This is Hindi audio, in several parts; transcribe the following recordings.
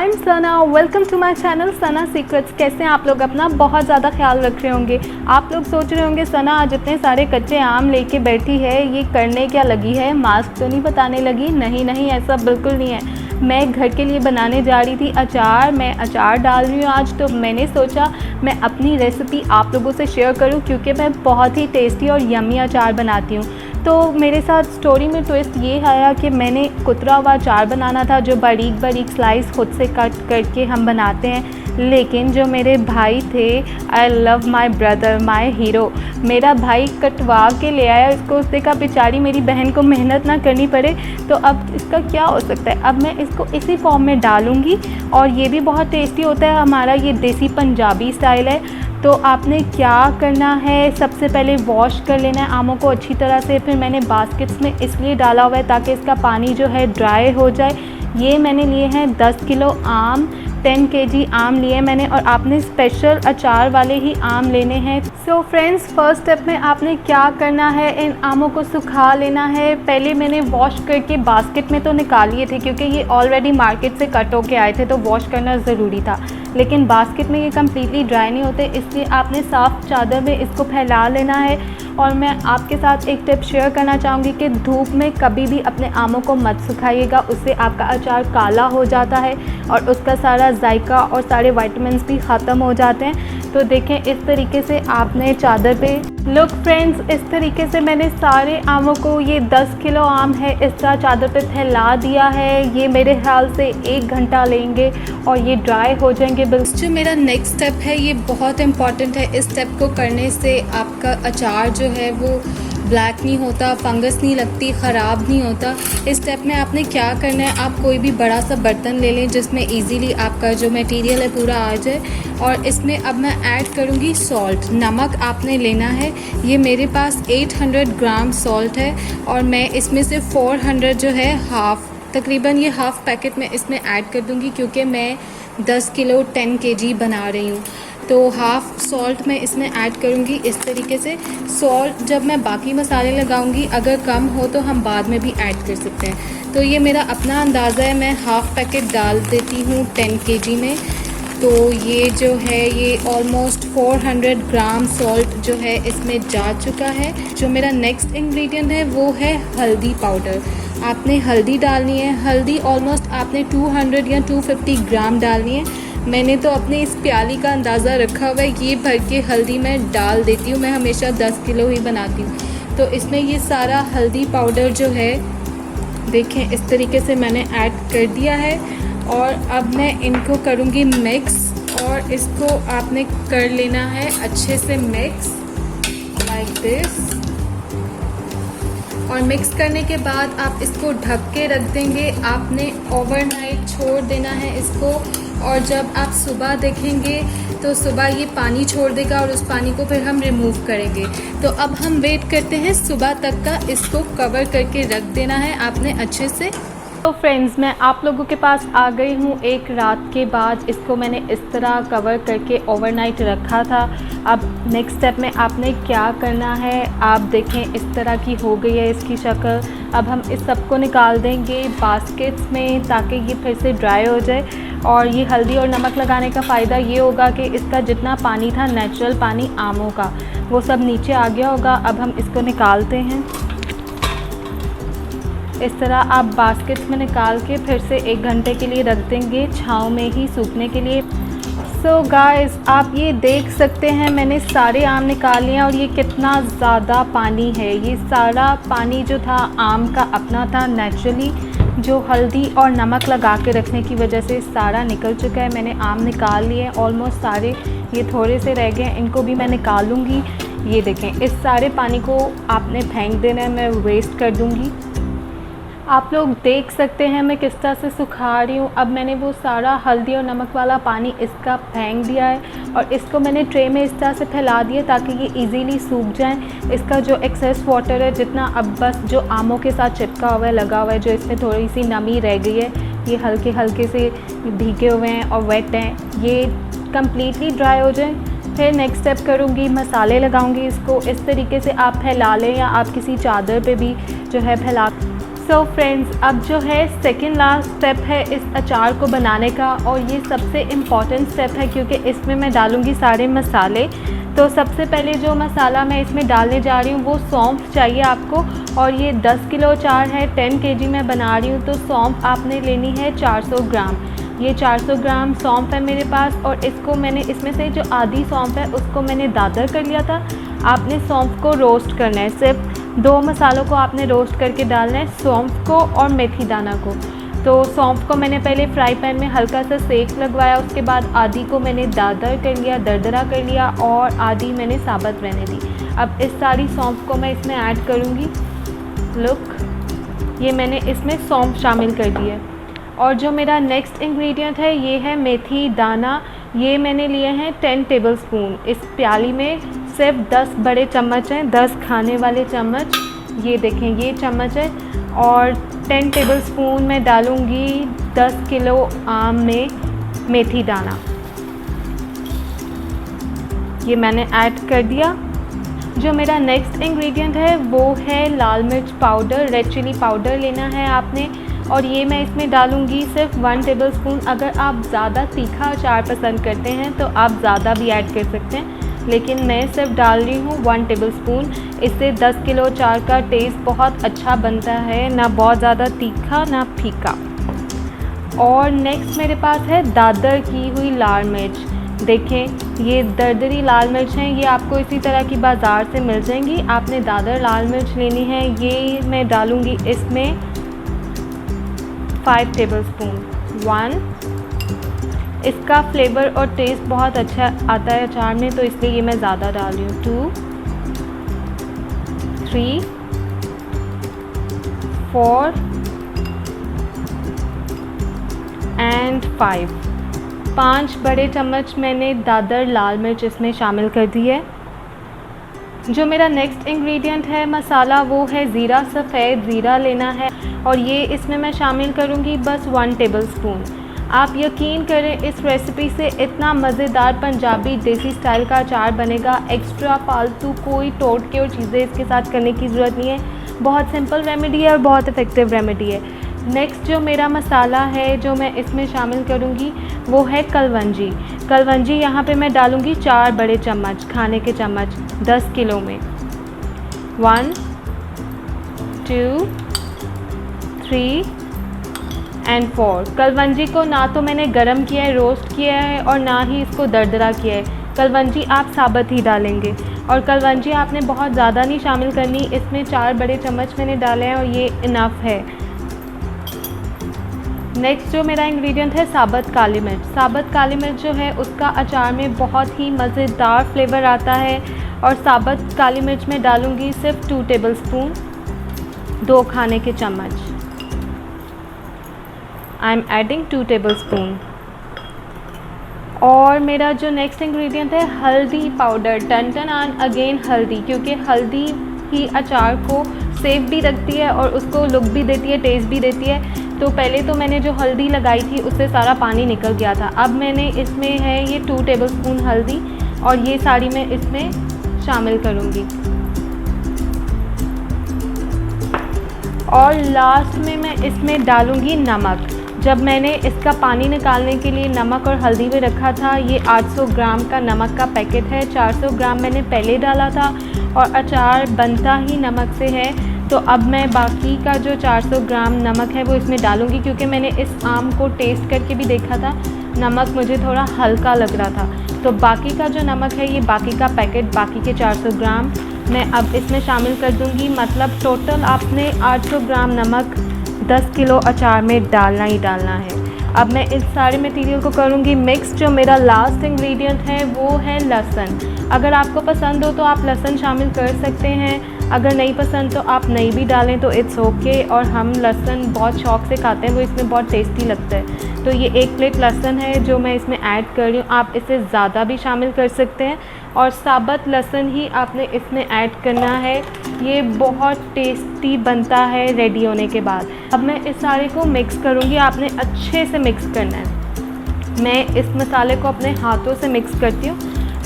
I am Sana, welcome to my channel Sana secrets. कैसे हैं आप लोग? अपना बहुत ज़्यादा ख्याल रख रहे होंगे। आप लोग सोच रहे होंगे सना आज इतने सारे कच्चे आम लेके बैठी है, ये करने क्या लगी है? मास्क तो नहीं बताने लगी? नहीं नहीं, ऐसा बिल्कुल नहीं है। मैं घर के लिए बनाने जा रही थी अचार। मैं अचार डाल रही हूँ आज, तो मैंने सोचा मैं अपनी रेसिपी आप लोगों से शेयर करूँ, क्योंकि मैं बहुत ही टेस्टी और यम्मी अचार बनाती हूँ। तो मेरे साथ स्टोरी में ट्विस्ट ये आया कि मैंने कुतरा हुआ अचार बनाना था, जो बारीक बारीक स्लाइस खुद से कट करके हम बनाते हैं। लेकिन जो मेरे भाई थे, I love my brother, my hero, मेरा भाई कटवा के ले आया इसको। उसने कहा बेचारी मेरी बहन को मेहनत ना करनी पड़े, तो अब इसका क्या हो सकता है। अब मैं इसको इसी फॉर्म में डालूँगी और ये भी बहुत टेस्टी होता है। हमारा ये देसी पंजाबी स्टाइल है। तो आपने क्या करना है, सबसे पहले वॉश कर लेना है आमों को अच्छी तरह से। फिर मैंने बास्केट्स में इसलिए डाला हुआ है ताकि इसका पानी जो है ड्राई हो जाए। ये मैंने लिए हैं 10 किलो आम, 10 केजी आम लिए मैंने, और आपने स्पेशल अचार वाले ही आम लेने हैं। सो फ्रेंड्स, फर्स्ट स्टेप में आपने क्या करना है, इन आमों को सुखा लेना है। पहले मैंने वॉश करके बास्केट में तो निकाल लिए थे, क्योंकि ये ऑलरेडी मार्केट से कट होके आए थे, तो वॉश करना ज़रूरी था। लेकिन बास्केट में ये कम्प्लीटली ड्राई नहीं होते, इसलिए आपने साफ़ चादर में इसको फैला लेना है। और मैं आपके साथ एक टिप शेयर करना चाहूँगी कि धूप में कभी भी अपने आमों को मत सुखाइएगा, उससे आपका अचार काला हो जाता है और उसका सारा जायका और सारे विटामिन्स भी ख़त्म हो जाते हैं। तो देखें, इस तरीके से आपने चादर पे, लुक फ्रेंड्स, इस तरीके से मैंने सारे आमों को, ये 10 किलो आम है, इस तरह चादर पे फैला दिया है। ये मेरे ख्याल से 1 घंटा लेंगे और ये ड्राई हो जाएंगे बिल्कुल। जो मेरा नेक्स्ट स्टेप है, ये बहुत इंपॉर्टेंट है। इस स्टेप को करने से आपका अचार जो है वो ब्लैक नहीं होता, फंगस नहीं लगती, ख़राब नहीं होता। इस स्टेप में आपने क्या करना है, आप कोई भी बड़ा सा बर्तन ले लें जिसमें इजीली आपका जो मटेरियल है पूरा आ जाए। और इसमें अब मैं ऐड करूँगी सॉल्ट, नमक आपने लेना है। ये मेरे पास 800 ग्राम सॉल्ट है और मैं इसमें से 400 जो है तकरीबन ये हाफ़ पैकेट में इसमें ऐड कर दूँगी, क्योंकि मैं 10 किलो 10 केजी बना रही हूँ। तो हाफ़ सॉल्ट मैं इसमें ऐड करूँगी इस तरीके से। सॉल्ट जब मैं बाकी मसाले लगाऊँगी, अगर कम हो तो हम बाद में भी ऐड कर सकते हैं। तो ये मेरा अपना अंदाज़ा है, मैं हाफ़ पैकेट डाल देती हूँ 10 केजी में। तो ये जो है, ये ऑलमोस्ट 400 ग्राम सॉल्ट जो है इसमें जा चुका है। जो मेरा नेक्स्ट इंग्रेडिएंट है वो है हल्दी पाउडर। आपने हल्दी डालनी है। हल्दी ऑलमोस्ट आपने 200 या 250 ग्राम डालनी है। मैंने तो अपने इस प्याली का अंदाज़ा रखा हुआ है, ये भर के हल्दी मैं डाल देती हूँ। मैं हमेशा 10 किलो ही बनाती हूँ। तो इसमें ये सारा हल्दी पाउडर जो है, देखें इस तरीके से मैंने ऐड कर दिया है। और अब मैं इनको करूँगी मिक्स, और इसको आपने कर लेना है अच्छे से मिक्स लाइक दिस। और मिक्स करने के बाद आप इसको ढक के रख देंगे। आपने ओवरनाइट छोड़ देना है इसको, और जब आप सुबह देखेंगे तो सुबह ये पानी छोड़ देगा और उस पानी को फिर हम रिमूव करेंगे। तो अब हम वेट करते हैं सुबह तक का। इसको कवर करके रख देना है आपने अच्छे से। तो फ्रेंड्स, मैं आप लोगों के पास आ गई हूँ एक रात के बाद। इसको मैंने इस तरह कवर करके ओवरनाइट रखा था। अब नेक्स्ट स्टेप में आपने क्या करना है, आप देखें इस तरह की हो गई है इसकी शक्ल। अब हम इस सब को निकाल देंगे बास्केट्स में, ताकि ये फिर से ड्राई हो जाए। और ये हल्दी और नमक लगाने का फ़ायदा ये होगा कि इसका जितना पानी था, नेचुरल पानी आमों का, वो सब नीचे आ गया होगा। अब हम इसको निकालते हैं। इस तरह आप बास्केट्स में निकाल के फिर से 1 घंटे के लिए रख देंगे छाँव में ही सूखने के लिए। सो गाइस, आप ये देख सकते हैं मैंने सारे आम निकाल लिए और ये कितना ज़्यादा पानी है। ये सारा पानी जो था आम का अपना था, नेचुरली जो हल्दी और नमक लगा के रखने की वजह से सारा निकल चुका है। मैंने आम निकाल लिए ऑलमोस्ट सारे, ये थोड़े से रह गए, इनको भी मैं निकालूँगी। ये देखें, इस सारे पानी को आपने फेंक देना है, मैं वेस्ट कर दूँगी। आप लोग देख सकते हैं मैं किस तरह से सुखा रही हूँ। अब मैंने वो सारा हल्दी और नमक वाला पानी इसका फेंक दिया है और इसको मैंने ट्रे में इस तरह से फैला दिया ताकि ये इजीली सूख जाए। इसका जो एक्सेस वाटर है जितना अब बस जो आमों के साथ चिपका हुआ है, लगा हुआ है, जो इसमें थोड़ी सी नमी रह गई है, ये हल्के हल्के से भीगे हुए हैं और वेट हैं, ये कम्प्लीटली ड्राई हो जाए। फिर नेक्स्ट स्टेप करूँगी, मसाले लगाऊँगी। इसको इस तरीके से आप फैला लें या आप किसी चादर पे भी जो है फैला। सो फ्रेंड्स, अब जो है सेकेंड लास्ट स्टेप है इस अचार को बनाने का, और ये सबसे इम्पॉर्टेंट स्टेप है क्योंकि इसमें मैं डालूँगी सारे मसाले। तो सबसे पहले जो मसाला मैं इसमें डालने जा रही हूँ वो सौंफ चाहिए आपको, और ये 10 किलो अचार है, 10 kg मैं बना रही हूँ, तो सौंफ आपने लेनी है 400 ग्राम। ये 400 ग्राम सौंफ है मेरे पास, और इसको मैंने इसमें से जो आधी सौंफ है उसको मैंने दादर कर लिया था। आपने सौंफ को रोस्ट करना है, सिर्फ 2 मसालों को आपने रोस्ट करके डालना है, सौंफ को और मेथी दाना को। तो सौंफ को मैंने पहले फ्राई पैन में हल्का सा सेक लगवाया, उसके बाद आधी को मैंने दादर कर लिया, दरदरा कर लिया, और आधी मैंने साबुत रहने दी। अब इस सारी सौंफ को मैं इसमें ऐड करूँगी। लुक, ये मैंने इसमें सौंफ शामिल कर दी है। और जो मेरा नेक्स्ट इंग्रेडिएंट है ये है मेथी दाना। ये मैंने लिए हैं 10 टेबलस्पून। इस प्याली में सिर्फ 10 बड़े चम्मच हैं, 10 खाने वाले चम्मच। ये देखें, ये चम्मच है, और 10 टेबलस्पून मैं डालूँगी 10 किलो आम में मेथी दाना। ये मैंने ऐड कर दिया। जो मेरा नेक्स्ट इंग्रेडिएंट है वो है लाल मिर्च पाउडर, रेड चिली पाउडर लेना है आपने, और ये मैं इसमें डालूँगी सिर्फ 1 टेबलस्पून। अगर आप ज़्यादा तीखा अचार पसंद करते हैं तो आप ज़्यादा भी ऐड कर सकते हैं, लेकिन मैं सिर्फ डाल रही हूँ 1 टेबलस्पून। इससे 10 किलो अचार का टेस्ट बहुत अच्छा बनता है, ना बहुत ज़्यादा तीखा ना फीका। और नेक्स्ट मेरे पास है दादर की हुई लाल मिर्च। देखें, ये दरदरी लाल मिर्च हैं, ये आपको इसी तरह की बाज़ार से मिल जाएंगी। आपने दादर लाल मिर्च लेनी है। ये मैं डालूँगी इसमें 5 टेबलस्पून। 1, इसका फ्लेवर और टेस्ट बहुत अच्छा आता है अचार में, तो इसलिए ये मैं ज़्यादा डाल रही हूँ। 2, 3, 4 एंड 5। 5 बड़े चम्मच मैंने दादर लाल मिर्च इसमें शामिल कर दी है। जो मेरा नेक्स्ट इंग्रेडिएंट है मसाला वो है ज़ीरा। सफ़ेद ज़ीरा लेना है, और ये इसमें मैं शामिल करूँगी बस 1 टेबलस्पून। आप यकीन करें, इस रेसिपी से इतना मज़ेदार पंजाबी देसी स्टाइल का अचार बनेगा। एक्स्ट्रा फालतू कोई टोटके और चीज़ें इसके साथ करने की ज़रूरत नहीं है। बहुत सिंपल रेमेडी है और बहुत इफ़ेक्टिव रेमेडी है। नेक्स्ट जो मेरा मसाला है जो मैं इसमें शामिल करूँगी वो है कलवंजी। कलवंजी यहाँ पे मैं डालूँगी 4 बड़े चम्मच, खाने के चम्मच, 10 किलो में। 1, 2, 3 एंड 4। कलवंजी को ना तो मैंने गरम किया है, रोस्ट किया है, और ना ही इसको दरदरा किया है। कलवंजी आप साबुत ही डालेंगे, और कलवंजी आपने बहुत ज़्यादा नहीं शामिल करनी। इसमें 4 बड़े चम्मच मैंने डाले हैं और ये इनफ है। नेक्स्ट जो मेरा इंग्रेडिएंट है साबुत काली मिर्च। साबुत काली मिर्च जो है उसका अचार में बहुत ही मज़ेदार फ्लेवर आता है, और साबुत काली मिर्च में डालूँगी सिर्फ 2 टेबलस्पून, 2 खाने के चम्मच। I am adding 2 tablespoon. और मेरा जो नेक्स्ट इंग्रेडिएंट है हल्दी पाउडर। टन टन एंड अगेन हल्दी, क्योंकि हल्दी ही अचार को सेफ भी रखती है और उसको लुक भी देती है, टेस्ट भी देती है। तो पहले तो मैंने जो हल्दी लगाई थी उससे सारा पानी निकल गया था। अब मैंने इसमें है ये 2 टेबलस्पून हल्दी, और ये सारी मैं इसमें शामिल करूँगी। और लास्ट में मैं इसमें डालूँगी नमक। जब मैंने इसका पानी निकालने के लिए नमक और हल्दी भी रखा था, ये 800 ग्राम का नमक का पैकेट है। 400 ग्राम मैंने पहले डाला था, और अचार बनता ही नमक से है। तो अब मैं बाकी का जो 400 ग्राम नमक है वो इसमें डालूँगी, क्योंकि मैंने इस आम को टेस्ट करके भी देखा था, नमक मुझे थोड़ा हल्का लग रहा था। तो बाकी का जो नमक है, ये बाकी का पैकेट, बाकी के 400 ग्राम मैं अब इसमें शामिल कर दूँगी। मतलब टोटल आपने 800 ग्राम नमक 10 किलो अचार में डालना ही डालना है। अब मैं इस सारे मटेरियल को करूँगी मिक्स। जो मेरा लास्ट इंग्रेडिएंट है वो है लहसुन। अगर आपको पसंद हो तो आप लहसुन शामिल कर सकते हैं, अगर नहीं पसंद तो आप नहीं भी डालें तो इट्स ओके। और हम लहसुन बहुत शौक से खाते हैं, वो इसमें बहुत टेस्टी लगता है। तो ये 1 प्लेट लहसुन है जो मैं इसमें ऐड कर रही हूँ। आप इसे ज़्यादा भी शामिल कर सकते हैं, और साबुत लहसुन ही आपने इसमें ऐड करना है। ये बहुत टेस्टी बनता है रेडी होने के बाद। अब मैं इस सारे को मिक्स करूँगी, आपने अच्छे से मिक्स करना है। मैं इस मसाले को अपने हाथों से मिक्स करती हूँ।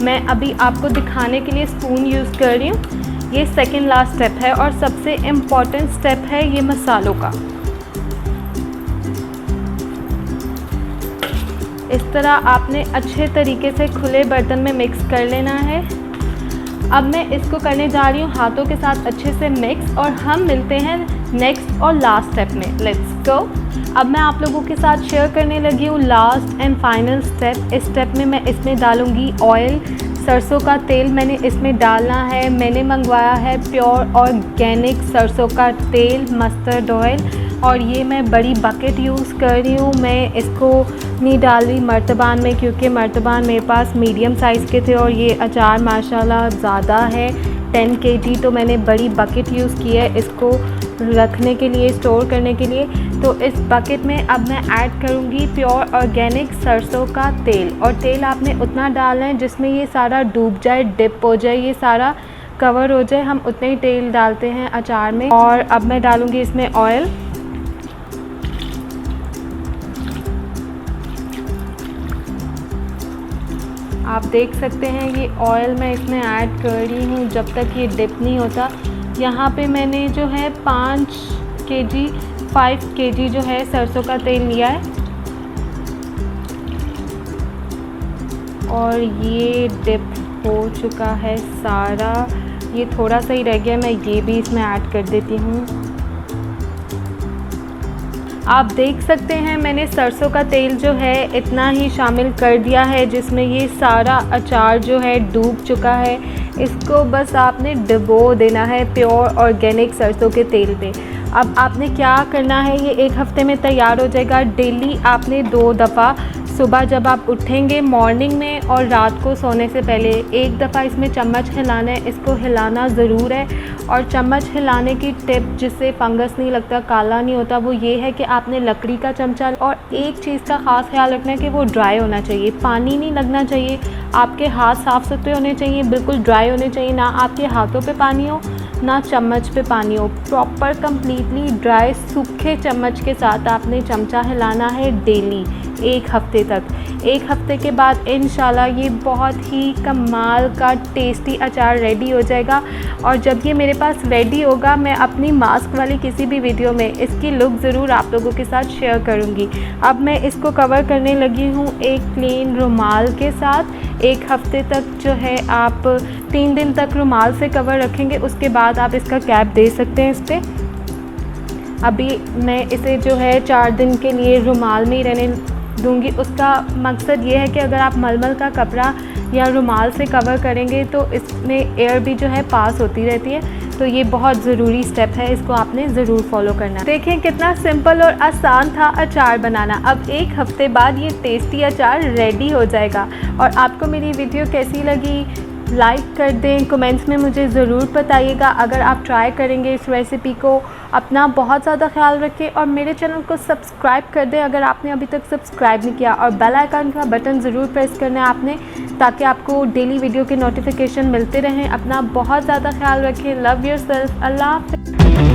मैं अभी आपको दिखाने के लिए स्पून यूज़ कर रही हूँ। ये सेकंड लास्ट स्टेप है और सबसे इम्पॉर्टेंट स्टेप है ये मसालों का। इस तरह आपने अच्छे तरीके से खुले बर्तन में मिक्स कर लेना है। अब मैं इसको करने जा रही हूँ हाथों के साथ अच्छे से मिक्स, और हम मिलते हैं नेक्स्ट और लास्ट स्टेप में। Let's go. अब मैं आप लोगों के साथ शेयर करने लगी हूँ लास्ट एंड फाइनल स्टेप। इस स्टेप में मैं इसमें डालूँगी ऑयल, सरसों का तेल मैंने इसमें डालना है। मैंने मंगवाया है प्योर ऑर्गेनिक सरसों का तेल, मस्टर्ड ऑयल, और ये मैं बड़ी बकेट यूज़ कर रही हूँ। मैं इसको नहीं डाल रही मर्तबान में, क्योंकि मर्तबान मेरे पास मीडियम साइज़ के थे और ये अचार माशाल्लाह ज़्यादा है 10 kg, तो मैंने बड़ी बकेट यूज़ की है इसको रखने के लिए, स्टोर करने के लिए। तो इस बकेट में अब मैं ऐड करूँगी प्योर ऑर्गेनिक सरसों का तेल, और तेल आपने उतना डालना है जिसमें ये सारा डूब जाए, डिप हो जाए, ये सारा कवर हो जाए। हम उतने ही तेल डालते हैं अचार में। और अब मैं डालूँगी इसमें ऑयल। आप देख सकते हैं ये ऑयल मैं इसमें ऐड कर रही हूँ जब तक ये डिप नहीं होता। यहाँ पे मैंने जो है 5 kg जो है सरसों का तेल लिया है, और ये डिप हो चुका है सारा। ये थोड़ा सा ही रह गया, मैं ये भी इसमें ऐड कर देती हूँ। आप देख सकते हैं मैंने सरसों का तेल जो है इतना ही शामिल कर दिया है जिसमें ये सारा अचार जो है डूब चुका है। इसको बस आपने डुबो देना है प्योर ऑर्गेनिक सरसों के तेल पे। अब आपने क्या करना है, ये 1 हफ्ते में तैयार हो जाएगा। डेली आपने 2 दफ़ा, सुबह जब आप उठेंगे मॉर्निंग में और रात को सोने से पहले 1 दफ़ा इसमें चम्मच हिलाना है। इसको हिलाना ज़रूर है, और चम्मच हिलाने की टिप जिससे फंगस नहीं लगता, काला नहीं होता, वो ये है कि आपने लकड़ी का चमचा, और एक चीज़ का ख़ास ख्याल रखना है कि वो ड्राई होना चाहिए, पानी नहीं लगना चाहिए। आपके हाथ साफ़ सुथरे होने चाहिए, बिल्कुल ड्राई होने चाहिए, ना आपके हाथों पे पानी हो ना चम्मच पे पानी हो। प्रॉपर कंप्लीटली ड्राई सूखे चम्मच के साथ आपने चमचा हिलाना है डेली 1 हफ्ते तक। 1 हफ्ते के बाद इंशाल्लाह ये बहुत ही कमाल का टेस्टी अचार रेडी हो जाएगा। और जब ये मेरे पास रेडी होगा, मैं अपनी मास्क वाली किसी भी वीडियो में इसकी लुक ज़रूर आप लोगों के साथ शेयर करूँगी। अब मैं इसको कवर करने लगी हूँ एक क्लीन रुमाल के साथ। 1 हफ्ते तक जो है आप 3 दिन तक रुमाल से कवर रखेंगे, उसके बाद आप इसका कैप दे सकते हैं इस पर। अभी मैं इसे जो है 4 दिन के लिए रुमाल में ही रहने दूंगी। उसका मकसद ये है कि अगर आप मलमल का कपड़ा या रुमाल से कवर करेंगे तो इसमें एयर भी जो है पास होती रहती है। तो ये बहुत ज़रूरी स्टेप है, इसको आपने ज़रूर फॉलो करना है। देखें कितना सिंपल और आसान था अचार बनाना। अब 1 हफ्ते बाद ये टेस्टी अचार रेडी हो जाएगा। और आपको मेरी वीडियो कैसी लगी लाइक कर दें, कमेंट्स में मुझे ज़रूर बताइएगा। अगर आप ट्राई करेंगे इस रेसिपी को, अपना बहुत ज़्यादा ख्याल रखें और मेरे चैनल को सब्सक्राइब कर दें अगर आपने अभी तक सब्सक्राइब नहीं किया, और बेल आइकन का बटन ज़रूर प्रेस करना है आपने, ताकि आपको डेली वीडियो के नोटिफिकेशन मिलते रहें। अपना बहुत ज़्यादा ख्याल रखें। Love yourself. अल्लाह हाफ़िज़।